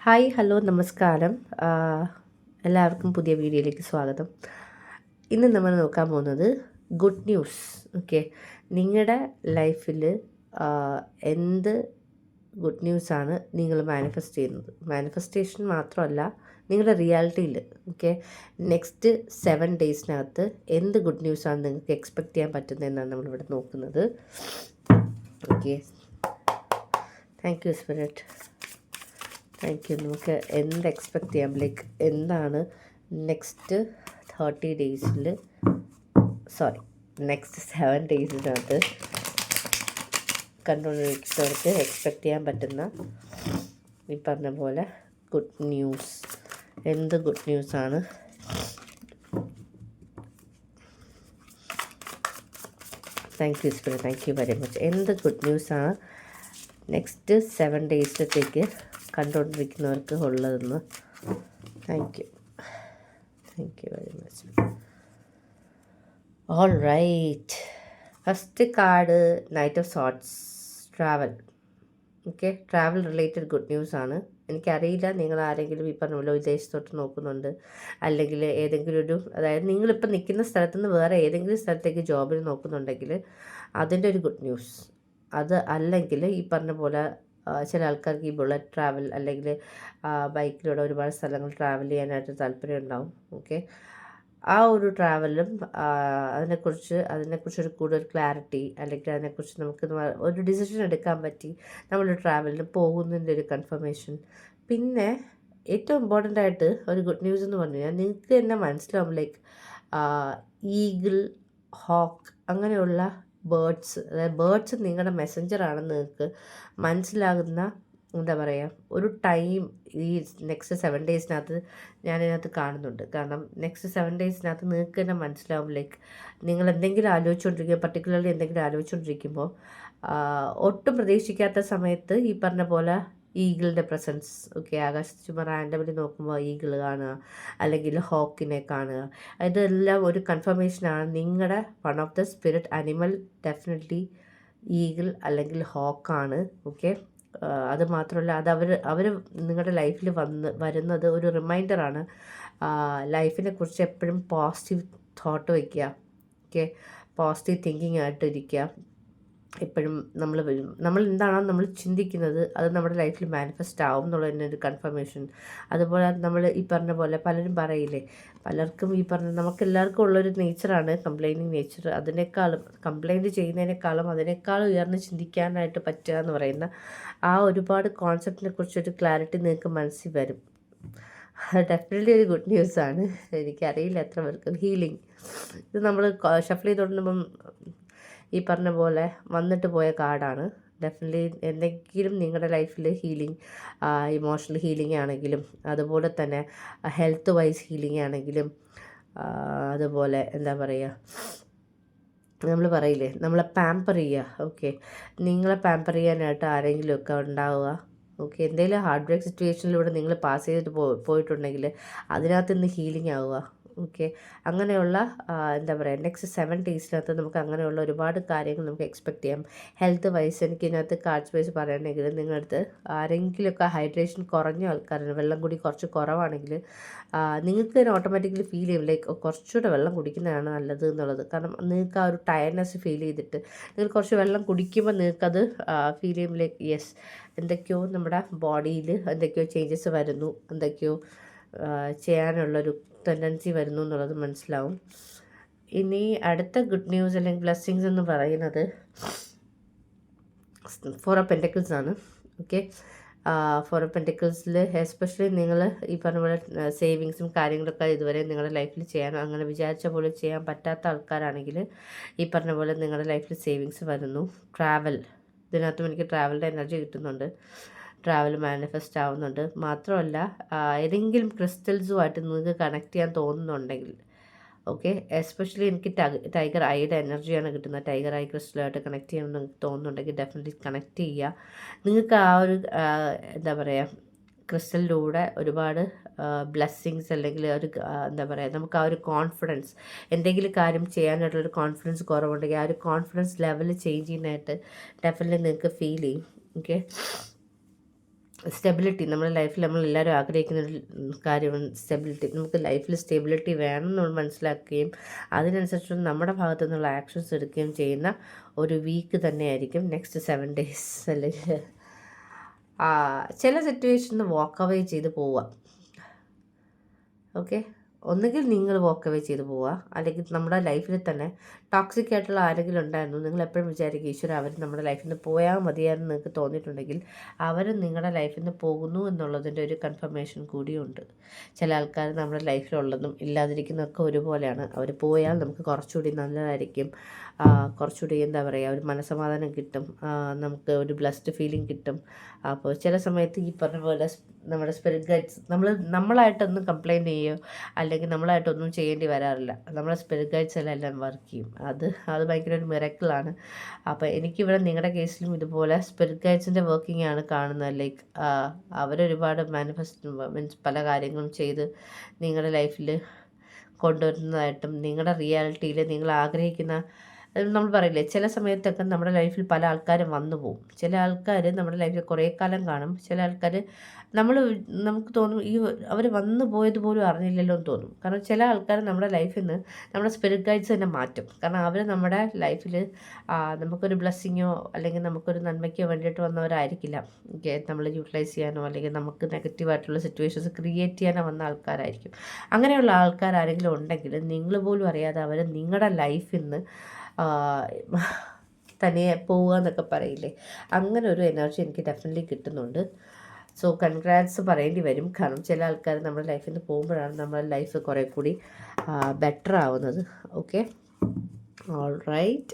Hi hello നമസ്കാരം. എല്ലാവർക്കും പുതിയ വീഡിയോയിലേക്ക് സ്വാഗതം. ഇന്ന് നമ്മൾ നോക്കാൻ പോകുന്നത് ഗുഡ് ന്യൂസ്. ഓക്കെ, നിങ്ങളുടെ ലൈഫിൽ എന്ത് ഗുഡ് ന്യൂസാണ് നിങ്ങൾ മാനിഫെസ്റ്റ് ചെയ്യുന്നത്? മാനിഫെസ്റ്റേഷൻ മാത്രമല്ല, നിങ്ങളുടെ റിയാലിറ്റിയിൽ ഓക്കെ നെക്സ്റ്റ് 7 ഡേയ്സിനകത്ത് എന്ത് ഗുഡ് ന്യൂസാണ് നിങ്ങൾക്ക് എക്സ്പെക്റ്റ് ചെയ്യാൻ പറ്റുന്നതെന്നാണ് നമ്മളിവിടെ നോക്കുന്നത്. Okay, thank you spirit. Thank U. നമുക്ക് എന്ത് എക്സ്പെക്റ്റ് ചെയ്യാം, ലൈക്ക് എന്താണ് നെക്സ്റ്റ് 30 ഡേയ്സിൽ, നെക്സ്റ്റ് 7 ഡേയ്സിനകത്ത് കണ്ടുകൊണ്ടിരിക്കുന്നവർക്ക് എക്സ്പെക്റ്റ് ചെയ്യാൻ പറ്റുന്ന ഈ പറഞ്ഞ പോലെ ഗുഡ് ന്യൂസ്. എന്ത് ഗുഡ് ന്യൂസാണ്? Thank you spirit, thank you very much. എന്ത് ഗുഡ് ന്യൂസാണ് നെക്സ്റ്റ് 7 ഡേയ്സിലത്തേക്ക് കണ്ടുകൊണ്ടിരിക്കുന്നവർക്ക് ഉള്ളതെന്ന്? Thank you very much. All right, first card knight of swords, travel. Okay, travel related good news ആണ്. എനിക്കറിയില്ല നിങ്ങൾ ആരെങ്കിലും ഈ പറഞ്ഞ പോലെ വിദേശത്തോട്ട് നോക്കുന്നുണ്ട്, അല്ലെങ്കിൽ ഏതെങ്കിലും ഒരു, അതായത് നിങ്ങളിപ്പോൾ നിൽക്കുന്ന സ്ഥലത്ത് നിന്ന് വേറെ ഏതെങ്കിലും സ്ഥലത്തേക്ക് ജോബിന് നോക്കുന്നുണ്ടെങ്കിൽ അതിൻ്റെ ഒരു ഗുഡ് ന്യൂസ്. അത് അല്ലെങ്കിൽ ഈ പറഞ്ഞ പോലെ ചില ആൾക്കാർക്ക് ഈ ബുള്ളറ്റ് ട്രാവൽ അല്ലെങ്കിൽ ബൈക്കിലൂടെ ഒരുപാട് സ്ഥലങ്ങൾ ട്രാവൽ ചെയ്യാനായിട്ട് താല്പര്യം ഉണ്ടാവും. ഓക്കെ, ആ ഒരു ട്രാവലും അതിനെക്കുറിച്ചൊരു കൂടുതൽ ക്ലാരിറ്റി, അല്ലെങ്കിൽ അതിനെക്കുറിച്ച് നമുക്ക് ഒരു ഡിസിഷൻ എടുക്കാൻ പറ്റി നമ്മൾ ട്രാവലിന് പോകുന്നതിൻ്റെ ഒരു കൺഫർമേഷൻ. പിന്നെ ഏറ്റവും ഇമ്പോർട്ടൻ്റ് ആയിട്ട് ഒരു ഗുഡ് ന്യൂസ് എന്ന് പറഞ്ഞു കഴിഞ്ഞാൽ നിങ്ങൾക്ക് തന്നെ മനസ്സിലാവും, ലൈക്ക് ഈഗിൾ, ഹോക്ക് അങ്ങനെയുള്ള ബേർഡ്സ്, അതായത് ബേർഡ്സ് നിങ്ങളുടെ മെസ്സഞ്ചറാണെന്ന് നിങ്ങൾക്ക് മനസ്സിലാകുന്ന, എന്താ പറയുക, ഒരു ടൈം ഈ നെക്സ്റ്റ് 7 ഡേയ്സിനകത്ത് ഞാനിതിനകത്ത് കാണുന്നുണ്ട്. കാരണം നെക്സ്റ്റ് 7 ഡേയ്സിനകത്ത് നിങ്ങൾക്ക് തന്നെ മനസ്സിലാവും, ലൈക്ക് നിങ്ങൾ എന്തെങ്കിലും ആലോചിച്ചുകൊണ്ടിരിക്കുക, പർട്ടിക്കുലർലി എന്തെങ്കിലും ആലോചിച്ചുകൊണ്ടിരിക്കുമ്പോൾ ഒട്ടും പ്രതീക്ഷിക്കാത്ത സമയത്ത് ഈ പറഞ്ഞ പോലെ ഈഗിളിൻ്റെ പ്രസൻസ്. ഓക്കെ, ആകാശത്ത് ചുമ്മാ റാൻഡമിലി നോക്കുമ്പോൾ ഈഗിൾ കാണുക, അല്ലെങ്കിൽ ഹോക്കിനെ കാണുക, ഇതെല്ലാം ഒരു കൺഫർമേഷനാണ് നിങ്ങളുടെ one of the spirit animal definitely eagle അല്ലെങ്കിൽ ഹോക്കാണ്. ഓക്കെ, അത് മാത്രമല്ല, അത് അവർ നിങ്ങളുടെ ലൈഫിൽ വരുന്നത് ഒരു റിമൈൻഡറാണ്. ലൈഫിനെ കുറിച്ച് എപ്പോഴും പോസിറ്റീവ് തോട്ട് വയ്ക്കുക. ഓക്കെ, പോസിറ്റീവ് തിങ്കിങ് ആയിട്ടിരിക്കുക. എപ്പോഴും നമ്മൾ എന്താണോ നമ്മൾ ചിന്തിക്കുന്നത് അത് നമ്മുടെ ലൈഫിൽ മാനിഫെസ്റ്റ് ആവും എന്നുള്ളതിൻ്റെ ഒരു കൺഫർമേഷൻ. അതുപോലെ നമ്മൾ ഈ പറഞ്ഞ പോലെ പലരും പറയില്ലേ, പലർക്കും ഈ പറഞ്ഞ നമുക്കെല്ലാവർക്കും ഉള്ളൊരു നേച്ചറാണ് കംപ്ലൈൻറ്റിങ് നേച്ചർ. കംപ്ലൈൻറ്റ് ചെയ്യുന്നതിനേക്കാളും അതിനേക്കാളും ഉയർന്ന് ചിന്തിക്കാനായിട്ട് പറ്റുക എന്ന് പറയുന്ന ആ ഒരുപാട് കോൺസെപ്റ്റിനെ കുറിച്ചൊരു ക്ലാരിറ്റി നിങ്ങൾക്ക് മനസ്സിൽ വരും. അത് ഡെഫിനറ്റ്ലി ഒരു ഗുഡ് ന്യൂസാണ്. എനിക്കറിയില്ല എത്ര പേർക്ക്. ഹീലിംഗ്, ഇത് നമ്മൾ ഷഫിൾ ചെയ്തുകൊണ്ടിരുമ്പം ഈ പറഞ്ഞ പോലെ വന്നിട്ട് പോയ കാർഡാണ്. ഡെഫിനറ്റ്ലി എന്തെങ്കിലും നിങ്ങളുടെ ലൈഫിൽ ഹീലിംഗ്, ഇമോഷണൽ ഹീലിംഗ് ആണെങ്കിലും, അതുപോലെ തന്നെ ഹെൽത്ത് വൈസ് ഹീലിംഗ് ആണെങ്കിലും, അതുപോലെ എന്താ പറയുക, നമ്മൾ പറയില്ലേ നമ്മളെ പാമ്പർ ചെയ്യുക. ഓക്കെ, നിങ്ങളെ പാമ്പർ ചെയ്യാനായിട്ട് ആരെങ്കിലുമൊക്കെ ഉണ്ടാവുക. ഓക്കെ, എന്തെങ്കിലും ഹാർഡ് ബ്രേക്ക് സിറ്റുവേഷനിലൂടെ നിങ്ങൾ പാസ് ചെയ്തിട്ട് പോയിട്ടുണ്ടെങ്കിൽ അതിനകത്ത് നിന്ന് ഹീലിംഗ് ആവുക. ഓക്കെ, അങ്ങനെയുള്ള എന്താ പറയുക, നെക്സ്റ്റ് 7 ഡേയ്സിനകത്ത് നമുക്ക് അങ്ങനെയുള്ള ഒരുപാട് കാര്യങ്ങൾ നമുക്ക് എക്സ്പെക്റ്റ് ചെയ്യാം. ഹെൽത്ത് വൈസ് എനിക്ക് ഇതിനകത്ത് കാർഡ്സ് വൈസ് പറയുകയാണെങ്കിൽ നിങ്ങളടുത്ത് ആരെങ്കിലുമൊക്കെ ഹൈഡ്രേഷൻ കുറഞ്ഞ ആൾക്കാരാണ്, വെള്ളം കൂടി കുറച്ച് കുറവാണെങ്കിൽ നിങ്ങൾക്ക് തന്നെ ഓട്ടോമാറ്റിക്കലി ഫീൽ ചെയ്യും, ലൈക്ക് കുറച്ചുകൂടെ വെള്ളം കുടിക്കുന്നതാണ് നല്ലത് എന്നുള്ളത്. കാരണം നിങ്ങൾക്ക് ആ ഒരു ടയർനെസ് ഫീൽ ചെയ്തിട്ട് നിങ്ങൾ കുറച്ച് വെള്ളം കുടിക്കുമ്പോൾ നിങ്ങൾക്കത് ഫീൽ ചെയ്യും, ലൈക്ക് യെസ് എന്തൊക്കെയോ നമ്മുടെ ബോഡിയിൽ എന്തൊക്കെയോ ചേഞ്ചസ് വരുന്നു, എന്തൊക്കെയോ ചെയ്യാനുള്ളൊരു ടെൻഡൻസി വരുന്നു എന്നുള്ളത് മനസ്സിലാവും. ഇനി അടുത്ത ഗുഡ് ന്യൂസ് അല്ലെങ്കിൽ ബ്ലെസ്സിങ്സ് എന്ന് പറയുന്നത് 4 ഓഫ് പെൻറ്റക്കിൾസ് ആണ്. ഓക്കെ, 4 ഓഫ് പെൻറ്റക്കിൾസിൽ എസ്പെഷ്യലി നിങ്ങൾ ഈ പറഞ്ഞ പോലെ സേവിങ്സും കാര്യങ്ങളൊക്കെ ഇതുവരെ നിങ്ങളുടെ ലൈഫിൽ അങ്ങനെ വിചാരിച്ച പോലെ ചെയ്യാൻ പറ്റാത്ത ആൾക്കാരാണെങ്കിൽ ഈ പറഞ്ഞ പോലെ നിങ്ങളുടെ ലൈഫിൽ സേവിങ്സ് വരുന്നു. ട്രാവൽ, ഇതിനകത്തും എനിക്ക് ട്രാവലിൻ്റെ എനർജി കിട്ടുന്നുണ്ട്. ട്രാവൽ മാനിഫെസ്റ്റ് ആവുന്നുണ്ട്. മാത്രമല്ല ഏതെങ്കിലും ക്രിസ്റ്റൽസുമായിട്ട് നിങ്ങൾക്ക് കണക്ട് ചെയ്യാൻ തോന്നുന്നുണ്ടെങ്കിൽ, ഓക്കെ, എസ്പെഷ്യലി എനിക്ക് ടൈഗർ ഐയുടെ എനർജിയാണ് കിട്ടുന്നത്. ടൈഗർ ഐ ക്രിസ്റ്റലുമായിട്ട് കണക്ട് ചെയ്യണമെന്ന് തോന്നുന്നുണ്ടെങ്കിൽ ഡെഫിനറ്റ്ലി കണക്ട് ചെയ്യുക. നിങ്ങൾക്ക് ആ ഒരു എന്താ പറയുക, ക്രിസ്റ്റലിലൂടെ ഒരുപാട് ബ്ലെസ്സിങ്സ്, അല്ലെങ്കിൽ ഒരു എന്താ പറയുക, നമുക്ക് ആ ഒരു കോൺഫിഡൻസ്, എന്തെങ്കിലും കാര്യം ചെയ്യാനായിട്ടുള്ളൊരു കോൺഫിഡൻസ് കുറവുണ്ടെങ്കിൽ ആ ഒരു കോൺഫിഡൻസ് ലെവൽ ചേഞ്ച് ചെയ്യാനായിട്ട് ഡെഫിനറ്റ്ലി നിങ്ങൾക്ക് ഫീൽ ചെയ്യും. ഓക്കെ, സ്റ്റെബിലിറ്റി നമ്മുടെ ലൈഫിൽ നമ്മളെല്ലാവരും ആഗ്രഹിക്കുന്ന ഒരു കാര്യമാണ് സ്റ്റെബിലിറ്റി. നമുക്ക് ലൈഫിൽ സ്റ്റെബിലിറ്റി വേണം നമ്മൾ മനസ്സിലാക്കുകയും അതിനനുസരിച്ച് നമ്മുടെ ഭാഗത്തു നിന്നുള്ള ആക്ഷൻസ് എടുക്കുകയും ചെയ്യുന്ന ഒരു വീക്ക് തന്നെയായിരിക്കും നെക്സ്റ്റ് 7 days. അല്ലെങ്കിൽ ചില സിറ്റുവേഷനിൽ വാക്ക് അവേ ചെയ്ത് പോവുക. ഓക്കെ, ഒന്നുകിൽ നിങ്ങൾ വാക്ക് അവേ ചെയ്ത് പോവുക, അല്ലെങ്കിൽ നമ്മുടെ ലൈഫിൽ തന്നെ ടോക്സിക് ആയിട്ടുള്ള ആരെങ്കിലും ഉണ്ടായിരുന്നു, നിങ്ങൾ എപ്പോഴും വിചാരിക്കും ഈശ്വര അവർ നമ്മുടെ ലൈഫിൽ നിന്ന് പോയാൽ മതിയായിരുന്നു നിങ്ങൾക്ക് തോന്നിയിട്ടുണ്ടെങ്കിൽ അവർ നിങ്ങളുടെ ലൈഫിൽ നിന്ന് പോകുന്നു എന്നുള്ളതിൻ്റെ ഒരു കൺഫർമേഷൻ കൂടിയുണ്ട്. ചില ആൾക്കാർ നമ്മുടെ ലൈഫിലുള്ളതും ഇല്ലാതിരിക്കുന്നതൊക്കെ ഒരുപോലെയാണ്. അവർ പോയാൽ നമുക്ക് കുറച്ചുകൂടി നല്ലതായിരിക്കും, കുറച്ചുകൂടി എന്താ പറയുക, ഒരു മനസ്സമാധാനം കിട്ടും, നമുക്ക് ഒരു ബ്ലസ്ഡ് ഫീലിംഗ് കിട്ടും. അപ്പോൾ ചില സമയത്ത് ഈ പറഞ്ഞ പോലെ നമ്മുടെ സ്പിരിറ്റ് ഗൈഡ്സ് നമ്മളായിട്ടൊന്നും കംപ്ലയിൻറ്റ് ചെയ്യുകയോ അല്ലെങ്കിൽ നമ്മളായിട്ടൊന്നും ചെയ്യേണ്ടി വരാറില്ല. നമ്മുടെ സ്പിരിറ്റ് ഗൈഡ്സ് എല്ലാം വർക്ക് ചെയ്യും. അത് ഭയങ്കര ഒരു മിറക്കിളാണ്. അപ്പോൾ എനിക്കിവിടെ നിങ്ങളുടെ കേസിലും ഇതുപോലെ സ്പിരിറ്റ് ഗൈഡ്സിൻ്റെ വർക്കിംഗ് ആണ് കാണുന്നത്. ലൈക്ക് അവരൊരുപാട് മീൻസ് പല കാര്യങ്ങളും ചെയ്ത് നിങ്ങളുടെ ലൈഫിൽ കൊണ്ടുവരുന്നതായിട്ടും നിങ്ങളുടെ റിയാലിറ്റിയിൽ നിങ്ങൾ ആഗ്രഹിക്കുന്ന, നമ്മൾ പറയില്ലേ ചില സമയത്തൊക്കെ നമ്മുടെ ലൈഫിൽ പല ആൾക്കാരും വന്നു പോകും. ചില ആൾക്കാർ നമ്മുടെ ലൈഫിൽ കുറേ കാലം കാണും. ചില ആൾക്കാർ നമുക്ക് തോന്നും ഈ അവർ വന്നു പോയത് പോലും അറിഞ്ഞില്ലല്ലോ എന്ന് തോന്നും. കാരണം ചില ആൾക്കാർ നമ്മുടെ ലൈഫിൽ നിന്ന് നമ്മുടെ സ്പിരിറ്റ് ഗൈഡ്സ് തന്നെ മാറ്റും. കാരണം അവർ നമ്മുടെ ലൈഫിൽ നമുക്കൊരു ബ്ലെസ്സിങ്ങോ അല്ലെങ്കിൽ നമുക്കൊരു നന്മയ്ക്കോ വേണ്ടിയിട്ട് വന്നവരായിരിക്കില്ല. നമ്മൾ യൂട്ടിലൈസ് ചെയ്യാനോ അല്ലെങ്കിൽ നമുക്ക് നെഗറ്റീവായിട്ടുള്ള സിറ്റുവേഷൻസ് ക്രിയേറ്റ് ചെയ്യാനോ വന്ന ആൾക്കാരായിരിക്കും. അങ്ങനെയുള്ള ആൾക്കാർ ആരെങ്കിലും ഉണ്ടെങ്കിൽ നിങ്ങൾ പോലും അറിയാതെ അവർ നിങ്ങളുടെ ലൈഫിൽ നിന്ന് തനിയെ പോവുക എന്നൊക്കെ പറയില്ലേ, അങ്ങനെ ഒരു എനർജി എനിക്ക് ഡെഫിനറ്റ്ലി കിട്ടുന്നുണ്ട്. സോ കൺഗ്രാറ്റ്സ് പറയേണ്ടി വരും. കാരണം ചില ആൾക്കാർ നമ്മുടെ ലൈഫിൽ നിന്ന് പോകുമ്പോഴാണ് നമ്മുടെ ലൈഫ് കുറേ കൂടി ബെറ്റർ ആവുന്നത്. Okay, all right.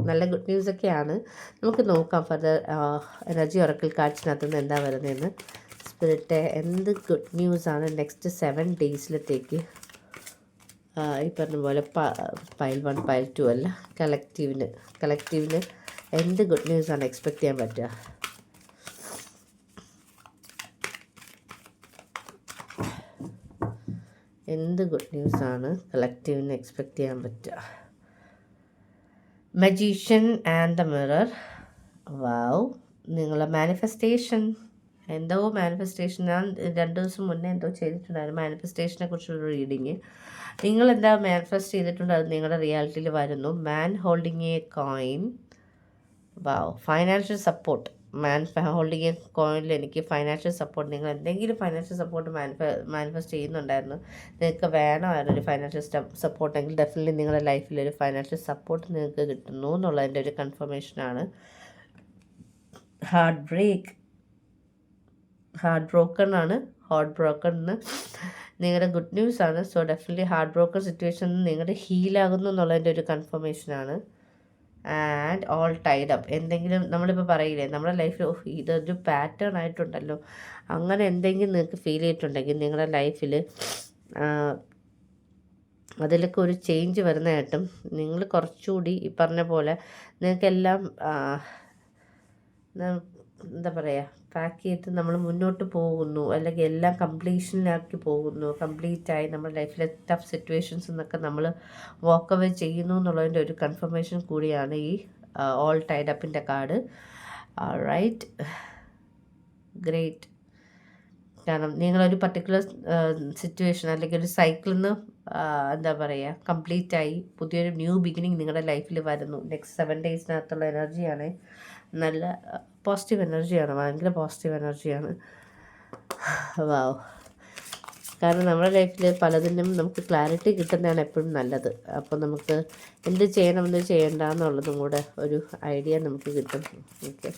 നല്ല ഗുഡ് ന്യൂസൊക്കെയാണ്. നമുക്ക് നോക്കാം ഫർദർ എനർജി ഒറക്കിൾ കാർഡ്സിനകത്ത് നിന്ന് എന്താ വരുന്നതെന്ന്. സ്പിരിറ്റ് എന്ത് ഗുഡ് ന്യൂസാണ് നെക്സ്റ്റ് 7 daysലത്തേക്ക് ഈ പറഞ്ഞ പോലെ പൈൽ 1 പൈൽ 2 അല്ല, കളക്റ്റീവിന് എന്ത് ഗുഡ് ന്യൂസാണ് എക്സ്പെക്റ്റ് ചെയ്യാൻ പറ്റുക? എന്ത് ഗുഡ് ന്യൂസാണ് കളക്റ്റീവിന് എക്സ്പെക്റ്റ് ചെയ്യാൻ പറ്റുക? Magician and the mirror. Wow, നിങ്ങളുടെ മാനിഫെസ്റ്റേഷൻ ഞാൻ 2 ദിവസം മുന്നേ എന്തോ ചെയ്തിട്ടുണ്ടായിരുന്നു മാനിഫെസ്റ്റേഷനെ കുറിച്ചുള്ള റീഡിങ്. നിങ്ങൾ എന്താ മാനിഫെസ്റ്റ് ചെയ്തിട്ടുണ്ട് അത് നിങ്ങളുടെ റിയാലിറ്റിയിൽ വരുന്നു. Man holding a coin. Wow, financial support. Man holding a കോയിനിൽ എനിക്ക് ഫൈനാൻഷ്യൽ സപ്പോർട്ട്, നിങ്ങൾ എന്തെങ്കിലും ഫൈനാൻഷ്യൽ സപ്പോർട്ട് മാനിഫെസ്റ്റ് ചെയ്യുന്നുണ്ടായിരുന്നു, നിങ്ങൾക്ക് വേണമായിരുന്നു ഒരു ഫൈനാൻഷ്യൽ സപ്പോർട്ടെങ്കിൽ ഡെഫിനറ്റ്ലി നിങ്ങളുടെ ലൈഫിൽ ഒരു ഫൈനാൻഷ്യൽ സപ്പോർട്ട് നിങ്ങൾക്ക് കിട്ടുന്നു എന്നുള്ളതിൻ്റെ ഒരു കൺഫർമേഷനാണ്. ഹാർട്ട് ബ്രോക്കൺ നിങ്ങളുടെ ഗുഡ് ന്യൂസാണ്. So definitely heart broken situation നിങ്ങളുടെ ഹീലാകുന്നു എന്നുള്ളതിൻ്റെ ഒരു കൺഫർമേഷനാണ്. And all tied up. എന്തെങ്കിലും നമ്മളിപ്പോൾ പറയില്ലേ നമ്മുടെ ലൈഫിൽ ഇതൊരു പാറ്റേൺ ആയിട്ടുണ്ടല്ലോ, അങ്ങനെ എന്തെങ്കിലും നിങ്ങൾക്ക് ഫീൽ ചെയ്തിട്ടുണ്ടെങ്കിൽ നിങ്ങളുടെ ലൈഫിൽ അതിലൊക്കെ ഒരു ചേഞ്ച് വരുന്നതായിട്ടും നിങ്ങൾ കുറച്ചുകൂടി ഈ പറഞ്ഞ പോലെ നിങ്ങൾക്കെല്ലാം എന്താ പറയുക പാക്ക് ചെയ്ത് നമ്മൾ മുന്നോട്ട് പോകുന്നു, അല്ലെങ്കിൽ എല്ലാം കംപ്ലീഷനിലാക്കി പോകുന്നു, കംപ്ലീറ്റായി നമ്മുടെ ലൈഫിലെ ടഫ് സിറ്റുവേഷൻസ് എന്നൊക്കെ നമ്മൾ വാക്ക് അവേ ചെയ്യുന്നു എന്നുള്ളതിൻ്റെ ഒരു കൺഫർമേഷൻ കൂടിയാണ് ഈ ഓൾ ടൈഡ് അപ്പിൻ്റെ കാർഡ്. Right, great. കാരണം നിങ്ങളൊരു പർട്ടിക്കുലർ സിറ്റുവേഷൻ അല്ലെങ്കിൽ ഒരു സൈക്കിളിൽ നിന്ന് എന്താ പറയുക കംപ്ലീറ്റായി പുതിയൊരു ന്യൂ ബിഗിനിങ് നിങ്ങളുടെ ലൈഫിൽ വരുന്നു. നെക്സ്റ്റ് 7 daysനകത്തുള്ള എനർജിയാണ് നല്ല പോസിറ്റീവ് എനർജിയാണ്, ഭയങ്കര പോസിറ്റീവ് എനർജിയാണ്. വാവ്, കാരണം നമ്മുടെ ലൈഫിൽ പലതിനും നമുക്ക് ക്ലാരിറ്റി കിട്ടുന്നതാണ് എപ്പോഴും നല്ലത്. അപ്പോൾ നമുക്ക് എന്ത് ചെയ്യണം എന്ത് ചെയ്യണ്ട എന്നുള്ളതും കൂടെ ഒരു ഐഡിയ നമുക്ക് കിട്ടും. Okay,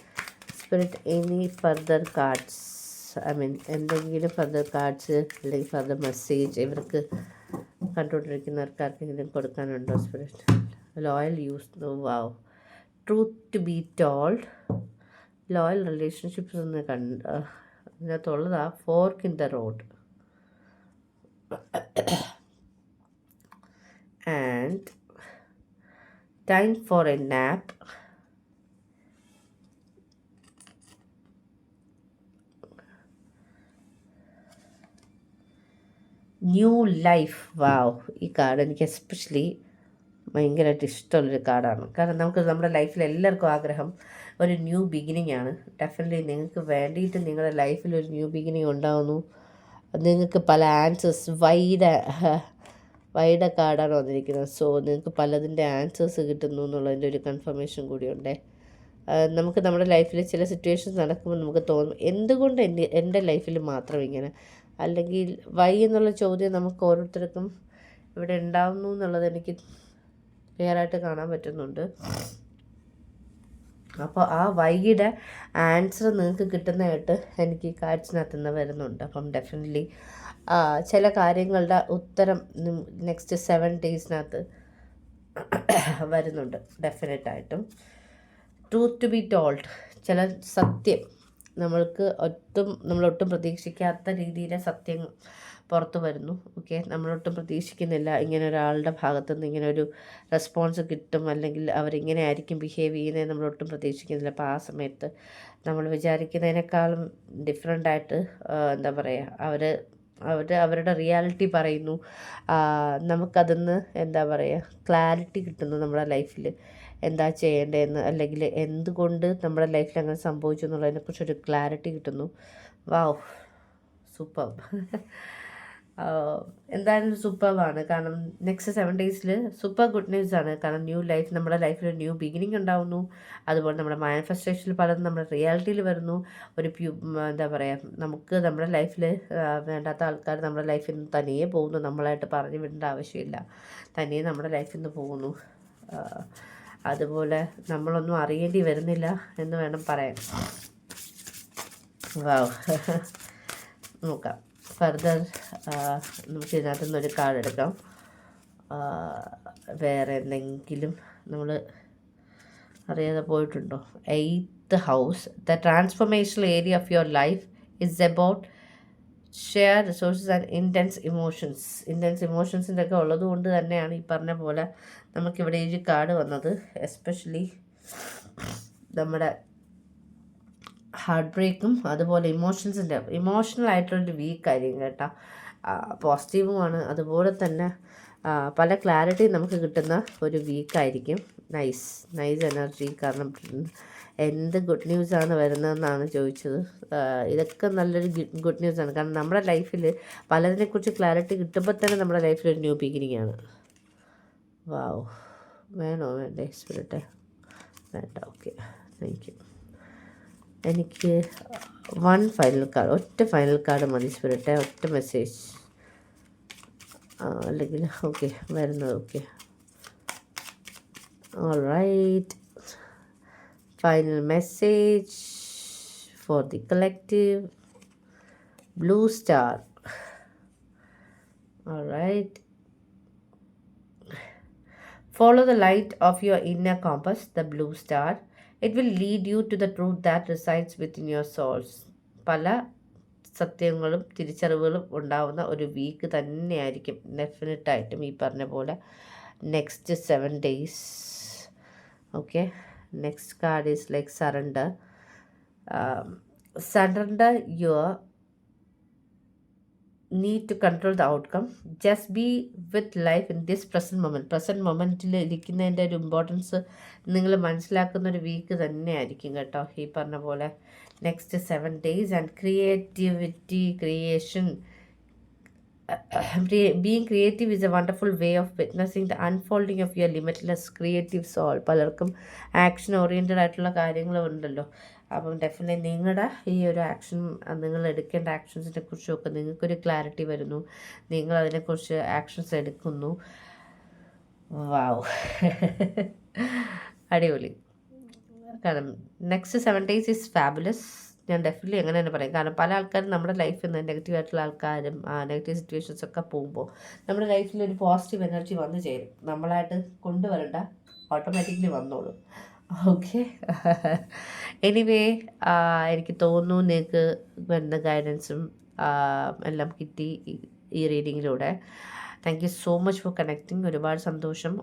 spirit any further cards, എന്തെങ്കിലും ഫർദർ കാർഡ്സ് അല്ലെങ്കിൽ ഫർദർ മെസ്സേജ് ഇവർക്ക് കണ്ടുകൊണ്ടിരിക്കുന്നവർക്ക് ആർക്കെങ്കിലും കൊടുക്കാനുണ്ടോ? Spirit loyal use. Wow, truth to be told. Loyal relationships ഒന്ന് ഇതിനകത്തുള്ളതാ. Fork in the road and time for a nap. New life. Wow, ഈ card എനിക്ക് എസ്പെഷ്യലി ഭയങ്കരമായിട്ട് ഇഷ്ടമുള്ളൊരു കാർഡാണ്. കാരണം നമുക്ക് നമ്മുടെ ലൈഫിൽ എല്ലാവർക്കും ആഗ്രഹം ഒരു ന്യൂ ബിഗിനിങ് ആണ്. ഡെഫിനറ്റ്ലി നിങ്ങൾക്ക് വേണ്ടിയിട്ട് നിങ്ങളുടെ ലൈഫിൽ ഒരു ന്യൂ ബിഗിനിങ് ഉണ്ടാവുന്നു. നിങ്ങൾക്ക് പല ആൻസേഴ്സ് വൈഡ് കാർഡാണ് വന്നിരിക്കുന്നത്. സോ നിങ്ങൾക്ക് പലതിൻ്റെ ആൻസേഴ്സ് കിട്ടുന്നു എന്നുള്ളതിൻ്റെ ഒരു കൺഫർമേഷൻ കൂടിയുണ്ട്. നമുക്ക് നമ്മുടെ ലൈഫിൽ ചില സിറ്റുവേഷൻസ് നടക്കുമ്പോൾ നമുക്ക് തോന്നും എന്തുകൊണ്ട് എൻ്റെ ലൈഫിൽ മാത്രം ഇങ്ങനെ, അല്ലെങ്കിൽ വൈ എന്നുള്ള ചോദ്യം നമുക്ക് ഓരോരുത്തർക്കും ഇവിടെ ഉണ്ടാവുന്നു എന്നുള്ളത് എനിക്ക് ക്ലിയറായിട്ട് കാണാൻ പറ്റുന്നുണ്ട്. അപ്പോൾ ആ വൈയുടെ ആൻസർ നിങ്ങൾക്ക് കിട്ടുന്നതായിട്ട് എനിക്ക് കാഴ്ചനകത്ത് നിന്ന് വരുന്നുണ്ട്. അപ്പം ഡെഫിനറ്റ്ലി ചില കാര്യങ്ങളുടെ ഉത്തരം നെക്സ്റ്റ് 7 ഡേയ്സിനകത്ത് വരുന്നുണ്ട് ഡെഫിനറ്റായിട്ടും. ട്രൂത്ത് ടു ബി ടോൾഡ്, ചില സത്യം നമ്മളൊട്ടും പ്രതീക്ഷിക്കാത്ത രീതിയിലെ സത്യം പുറത്ത് വരുന്നു. ഓക്കെ, നമ്മളൊട്ടും പ്രതീക്ഷിക്കുന്നില്ല ഇങ്ങനെ ഒരാളുടെ ഭാഗത്തുനിന്ന് ഇങ്ങനെ ഒരു റെസ്പോൺസ് കിട്ടും, അല്ലെങ്കിൽ അവരിങ്ങനെ ആയിരിക്കും ബിഹേവ് ചെയ്യുന്നത് നമ്മളൊട്ടും പ്രതീക്ഷിക്കുന്നില്ല. അപ്പോൾ ആ സമയത്ത് നമ്മൾ വിചാരിക്കുന്നതിനേക്കാളും ഡിഫറെൻ്റായിട്ട് എന്താ പറയുക, അവരുടെ റിയാലിറ്റി പറയുന്നു. നമുക്കതിന്ന് എന്താ പറയുക, ക്ലാരിറ്റി കിട്ടുന്നു നമ്മുടെ ലൈഫിൽ എന്താ ചെയ്യേണ്ടതെന്ന്, അല്ലെങ്കിൽ എന്തുകൊണ്ട് നമ്മുടെ ലൈഫിൽ അങ്ങനെ സംഭവിച്ചു എന്നുള്ളതിനെക്കുറിച്ചൊരു ക്ലാരിറ്റി കിട്ടുന്നു. വാവ്, സൂപ്പർ. എന്തായാലും സൂപ്പറാണ്. കാരണം നെക്സ്റ്റ് 7 ഡേയ്സിൽ സൂപ്പർ ഗുഡ് ന്യൂസ് ആണ്. കാരണം ന്യൂ ലൈഫ്, നമ്മുടെ ലൈഫിൽ ന്യൂ ബിഗിനിങ് ഉണ്ടാവുന്നു. അതുപോലെ നമ്മുടെ മാനിഫെസ്റ്റേഷനിൽ പലതും നമ്മുടെ റിയാലിറ്റിയിൽ വരുന്നു. എന്താ പറയുക, നമുക്ക് നമ്മുടെ ലൈഫിൽ വേണ്ടാത്ത ആൾക്കാർ നമ്മുടെ ലൈഫിൽ നിന്ന് തനിയെ പോകുന്നു. നമ്മളായിട്ട് പറഞ്ഞു വിടേണ്ട ആവശ്യമില്ല, തനിയെ നമ്മുടെ ലൈഫിൽ നിന്ന് പോകുന്നു. അതുപോലെ നമ്മളൊന്നും അറിയേണ്ടി വരുന്നില്ല എന്ന് വേണം പറയാൻ. വാവ്. നോക്കാം ഫർദർ. നമുക്ക് ഇതിനകത്തു നിന്നൊരു കാർഡ് എടുക്കാം. വേറെ എന്തെങ്കിലും നമ്മൾ അറിയാതെ പോയിട്ടുണ്ടോ? 8th house, the transformational area of your life is about share resources and intense ഇമോഷൻസിൻ്റെ ഒക്കെ ഉള്ളത് കൊണ്ട് തന്നെയാണ് ഈ പറഞ്ഞ പോലെ നമുക്കിവിടെ ഈ കാർഡ് വന്നത്. എസ്പെഷ്യലി നമ്മുടെ ഹാർട്ട് ബ്രേക്കും അതുപോലെ ഇമോഷണൽ ആയിട്ടുള്ളൊരു വീക്കായിരിക്കും കേട്ടോ. പോസിറ്റീവുമാണ്, അതുപോലെ തന്നെ പല ക്ലാരിറ്റി നമുക്ക് കിട്ടുന്ന ഒരു വീക്കായിരിക്കും. Nice energy. കാരണം എന്ത് ഗുഡ് ന്യൂസാണ് വരുന്നതെന്നാണ് ചോദിച്ചത്. ഇതൊക്കെ നല്ലൊരു ഗുഡ് ന്യൂസാണ്. കാരണം നമ്മുടെ ലൈഫിൽ പലതിനെക്കുറിച്ച് ക്ലാരിറ്റി കിട്ടുമ്പോൾ തന്നെ നമ്മുടെ ലൈഫിൽ ഒരു ന്യൂ ബിഗിനിങ് ആണ്. വാവ്. വേണ്ടേ സ്പിരിറ്റ്? വേണ്ട, ഓക്കെ, താങ്ക് യു. എനിക്ക് ഒറ്റ ഫൈനൽ കാർഡ് മതി സ്പിരിറ്റ്, ഒറ്റ മെസ്സേജ് അല്ലെങ്കിൽ ഓക്കെ വരുന്നത്. Okay, all right. Final message for the collective. Blue star. All right. Follow the light of your inner compass, the blue star. It will lead you to the truth that resides within your souls. പല സത്യങ്ങളും തിരിച്ചറിവുകളും ഉണ്ടാവുന്ന ഒരു week തന്നെയായിരിക്കും ഡെഫിനറ്റായിട്ടും ഈ പറഞ്ഞ പോലെ next 7 days. Okay, next card is like surrender. Surrender your need to control the outcome. Just be with life in this present momentൽ ഇരിക്കുന്നതിൻ്റെ ഒരു importance നിങ്ങൾ മനസ്സിലാക്കുന്ന ഒരു വീക്ക് തന്നെയായിരിക്കും കേട്ടോ ഈ പറഞ്ഞ പോലെ next 7 days. And creation. Being creative is a wonderful way of witnessing the unfolding of your limitless creative soul. പലർക്കും ആക്ഷൻ ഓറിയൻറ്റഡ് ആയിട്ടുള്ള കാര്യങ്ങളുണ്ടല്ലോ. അപ്പം ഡെഫിനറ്റ്ലി നിങ്ങളുടെ ഈ ഒരു നിങ്ങൾ എടുക്കേണ്ട ആക്ഷൻസിനെ കുറിച്ചൊക്കെ നിങ്ങൾക്കൊരു ക്ലാരിറ്റി വരുന്നു. നിങ്ങൾ അതിനെക്കുറിച്ച് ആക്ഷൻസ് എടുക്കുന്നു. വാവ്. അടിപൊളി. കാരണം നെക്സ്റ്റ് 7 days ഈസ് ഫാബുലസ്. ഞാൻ ഡെഫിനറ്റ്ലി അങ്ങനെ തന്നെ പറയും. കാരണം പല ആൾക്കാരും നമ്മുടെ ലൈഫിൽ നിന്ന് നെഗറ്റീവായിട്ടുള്ള ആൾക്കാരും നെഗറ്റീവ് സിറ്റുവേഷൻസൊക്കെ പോകുമ്പോൾ നമ്മുടെ ലൈഫിൽ ഒരു പോസിറ്റീവ് എനർജി വന്നു ചേരും. നമ്മളായിട്ട് കൊണ്ടുവരണ്ട, ഓട്ടോമാറ്റിക്കലി വന്നോളൂ. ഓക്കെ, എനിവേ എനിക്ക് തോന്നുന്നു നിങ്ങൾക്ക് വരുന്ന ഗൈഡൻസും എല്ലാം കിട്ടി ഈ റീഡിങ്ങിലൂടെ. Thank you so much for connecting. ഒരുപാട് സന്തോഷം.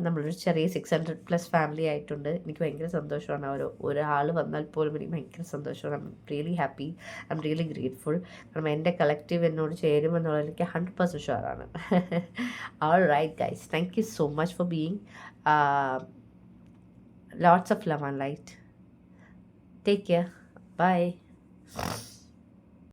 നമ്മളൊരു ചെറിയ 600+ ഫാമിലി ആയിട്ടുണ്ട്. എനിക്ക് ഭയങ്കര സന്തോഷമാണ്. ഒരാൾ വന്നാൽ പോലും എനിക്ക് ഭയങ്കര സന്തോഷമാണ്. I'm really happy, I'm really grateful. കാരണം എൻ്റെ കളക്റ്റീവ് എന്നോട് ചേരുമെന്നുള്ളത് എനിക്ക് 100% ഷുവറാണ്. All right guys, thank you so much for being. Lots of love and light. Take care. Bye.